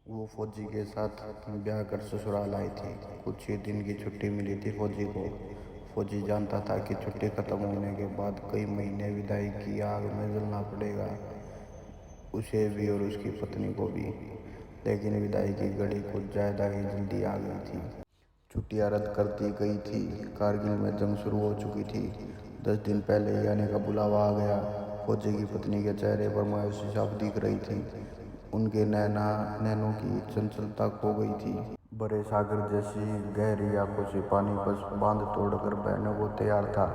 वो फौजी के साथ ब्याह कर ससुराल आई थी। कुछ ही दिन की छुट्टी मिली थी फौजी को। फौजी जानता था कि छुट्टी खत्म होने के बाद कई महीने विदाई की आग में जलना पड़ेगा, उसे भी और उसकी पत्नी को भी। लेकिन विदाई की घड़ी कुछ ज़्यादा ही जल्दी आ गई थी। छुट्टियां रद्द कर दी गई थी। कारगिल में जंग शुरू हो चुकी थी। 10 दिन पहले ही आने का बुलावा आ गया। फौजी की पत्नी के चेहरे पर मायूसी साफ दिख रही थी। उनके नैनों की चंचलता खो गई थी। बड़े सागर जैसी गहरी आंखों से पानी बस बांध तोड़कर बहने को तैयार था।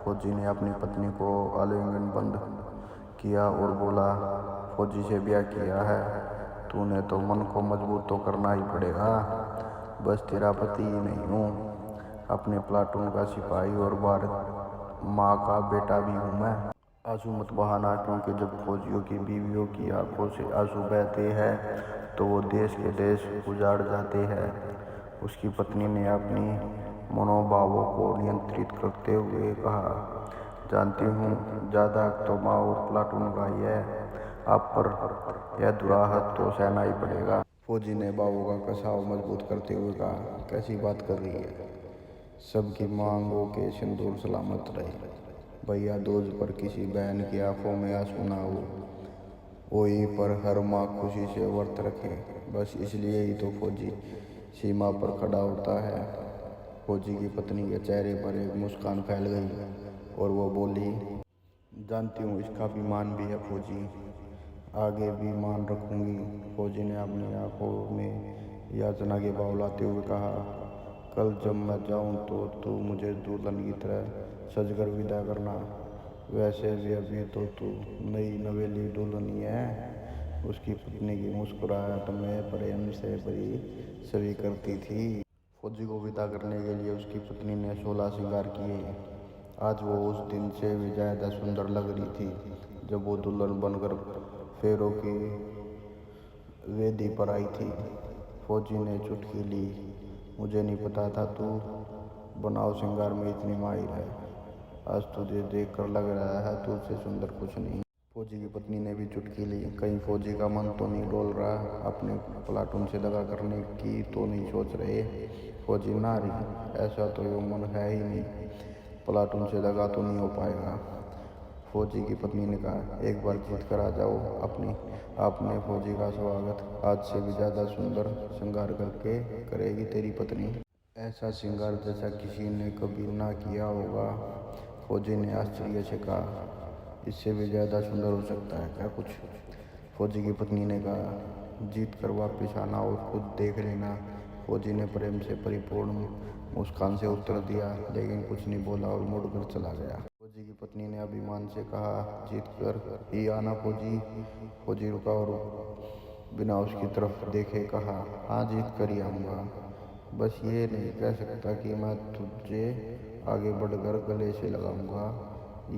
फौजी ने अपनी पत्नी को आलिंगन बंद किया और बोला, फौजी से ब्याह किया है तूने तो मन को मजबूत तो करना ही पड़ेगा। बस तेरा पति ही नहीं हूँ, अपने प्लाटून का सिपाही और भारत माँ का बेटा भी हूँ मैं। आंसू मत बहाना, क्योंकि जब फौजियों की बीवियों की आंखों से आंसू बहते हैं तो वो देश के देश उजाड़ जाते हैं। उसकी पत्नी ने अपनी मनोभावों को नियंत्रित करते हुए कहा, जानती हूँ ज़्यादा तो माँ और प्लाटून का ही है, आप पर यह दुराहत तो सहना ही पड़ेगा। फौजी ने बाबू का कसाव मजबूत करते हुए कहा, कैसी बात कर रही है, सबकी मांगों के सिंदूर सलामत रहे। भैया दूज पर किसी बहन की आंखों में आंसू ना हो, वही पर हर माँ खुशी से व्रत रखे। बस इसलिए ही तो फौजी सीमा पर खड़ा होता है। फौजी की पत्नी के चेहरे पर एक मुस्कान फैल गई और वो बोली, जानती हूँ इसका भी मान भी है फौजी, आगे भी मान रखूंगी। फौजी ने अपनी आंखों में याचना के भाव लाते हुए कहा, कल जब मैं जाऊं तो तू मुझे दुल्हन की तरह सजकर विदा करना। वैसे भी अभी तो तू नई नवेली दुल्हन ही है। उसकी पत्नी की मुस्कुराहट में प्रेम से भरी छवि करती थी। फौजी को विदा करने के लिए उसकी पत्नी ने 16 श्रृंगार किए। आज वो उस दिन से भी ज़्यादा सुंदर लग रही थी जब वो दुल्हन बनकर फेरों की वेदी पर आई थी। फौजी ने चुटकी ली, मुझे नहीं पता था तू बनाव श्रृंगार में इतनी माहिर है। आज तुझे देखकर लग रहा है तुझसे सुंदर कुछ नहीं। फौजी की पत्नी ने भी चुटकी ली। कहीं फौजी का मन तो नहीं डोल रहा, अपने प्लाटून से दगा करने की तो नहीं सोच रहे। फौजी नारी, ऐसा तो यो मन है ही नहीं, प्लाटून से दगा तो नहीं हो पाएगा। फौजी की पत्नी ने कहा, एक बार जीत कर आ जाओ। आपने फौजी का स्वागत आज से भी ज़्यादा सुंदर श्रृंगार करके करेगी तेरी पत्नी। ऐसा श्रृंगार जैसा किसी ने कभी ना किया होगा। फौजी ने आश्चर्य से कहा, इससे भी ज़्यादा सुंदर हो सकता है क्या कुछ? फौजी की पत्नी ने कहा, जीत कर वापस आना और खुद देख लेना। फौजी ने प्रेम से परिपूर्ण मुस्कान से उत्तर दिया, लेकिन कुछ नहीं बोला और मुड़कर चला गया। फौजी की पत्नी ने अभिमान से कहा, जीत कर ही आना फौजी। फौजी रुका और बिना उसकी तरफ देखे कहा, हाँ जीत कर ही आऊँगा। बस ये नहीं कह सकता कि मैं तुझे आगे बढ़कर गले से लगाऊंगा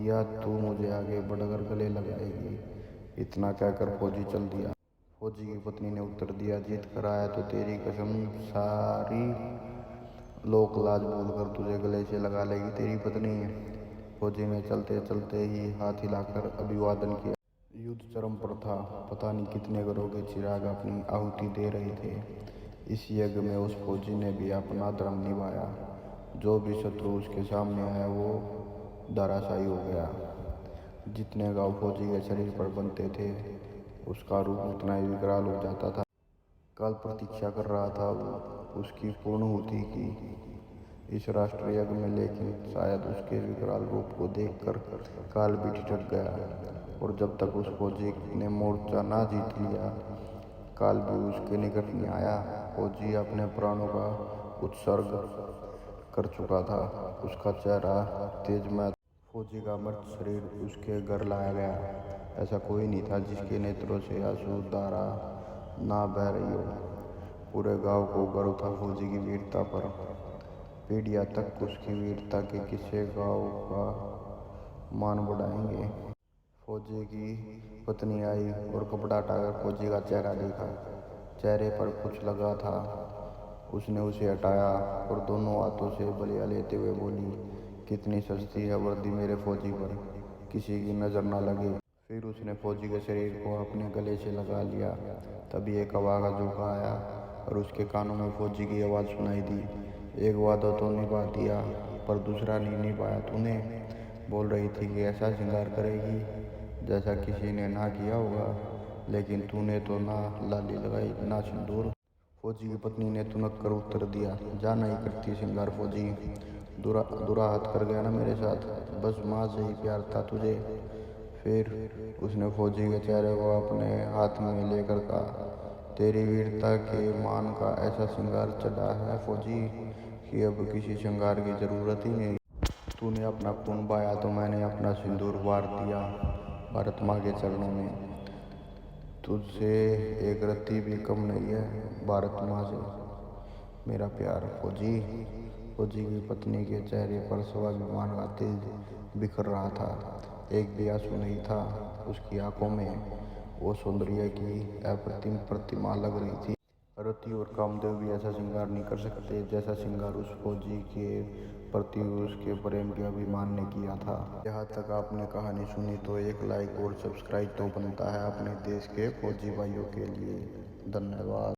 या तू मुझे आगे बढ़कर गले लगाएगी। इतना कहकर फौजी चल दिया। फौजी की पत्नी ने उत्तर दिया, जीत कर आया तो तेरी कसम सारी लोक लाज बोलकर तुझे गले से लगा लेगी तेरी पत्नी। फौजी ने चलते चलते ही हाथ हिलाकर अभिवादन किया। युद्ध चरम पर था। पता नहीं कितने घरों के चिराग अपनी आहुति दे रहे थे। इस यज्ञ में उस फौजी ने भी अपना धर्म निभाया। जो भी शत्रु उसके सामने आया वो धराशायी हो गया। जितने घाव फौजी के शरीर पर बनते थे उसका रूप उतना ही विकराल हो जाता था। काल प्रतीक्षा कर रहा था उसकी पूर्णहुति की इस राष्ट्र यज्ञ में, लेकिन शायद उसके विकराल रूप को देखकर काल भी ठिठक गया। और जब तक उस फौजी ने मोर्चा ना जीत लिया, काल भी उसके निकट नहीं आया। फौजी अपने प्राणों का उत्सर्ग कर चुका था। उसका चेहरा तेजमय। फौजी का मृत शरीर उसके घर लाया गया। ऐसा कोई नहीं था जिसके नेत्रों से आंसू धारा ना बह रही हो। पूरे गांव को गर्व था फौजी की वीरता पर। पीढ़ियां तक उसकी वीरता के किस्से गांव का मान बढ़ाएंगे। फौजी की पत्नी आई और कपड़ा हटाकर फौजी का चेहरा देखा। चेहरे पर कुछ लगा था। उसने उसे हटाया और दोनों हाथों से बलिया लेते हुए बोली, कितनी सस्ती है वर्दी मेरे फौजी पर, किसी की नजर न लगे। फिर उसने फौजी के शरीर को अपने गले से लगा लिया। तभी एक हवा का झोंका आया और उसके कानों में फौजी की आवाज़ सुनाई दी। एक वादा तो निभा दिया पर दूसरा नहीं निभाया तूने। बोल रही थी कि ऐसा श्रृंगार करेगी जैसा किसी ने ना किया होगा, लेकिन तूने तो ना लाली लगाई ना सिंदूर। फौजी की पत्नी ने तुनक कर उत्तर दिया, जा नहीं करती श्रृंगार फौजी, बुरा हाथ कर गया ना मेरे साथ, बस माँ से ही प्यार था तुझे। फिर उसने फौजी के चेहरे को अपने हाथ में लेकर कहा, तेरी वीरता के मान का ऐसा श्रृंगार चढ़ा है फौजी कि अब किसी श्रृंगार की जरूरत ही नहीं। तूने अपना खून बहाया तो मैंने अपना सिंदूर वार दिया भारत माँ के चरणों में। तुझसे एक रत्ती भी कम नहीं है भारत माँ से मेरा प्यार फौजी। फौजी की पत्नी के चेहरे पर स्वाभिमान का तेज बिखर रहा था। एक भी आंसू नहीं था उसकी आंखों में। वो सौंदर्य की अप्रतिम प्रतिमा लग रही थी। रति और कामदेव भी ऐसा श्रृंगार नहीं कर सकते जैसा श्रृंगार उस फौजी के प्रति उसके प्रेम के अभिमान ने किया था। यहाँ तक आपने कहानी सुनी तो एक लाइक और सब्सक्राइब तो बनता है अपने देश के फौजी भाइयों के लिए। धन्यवाद।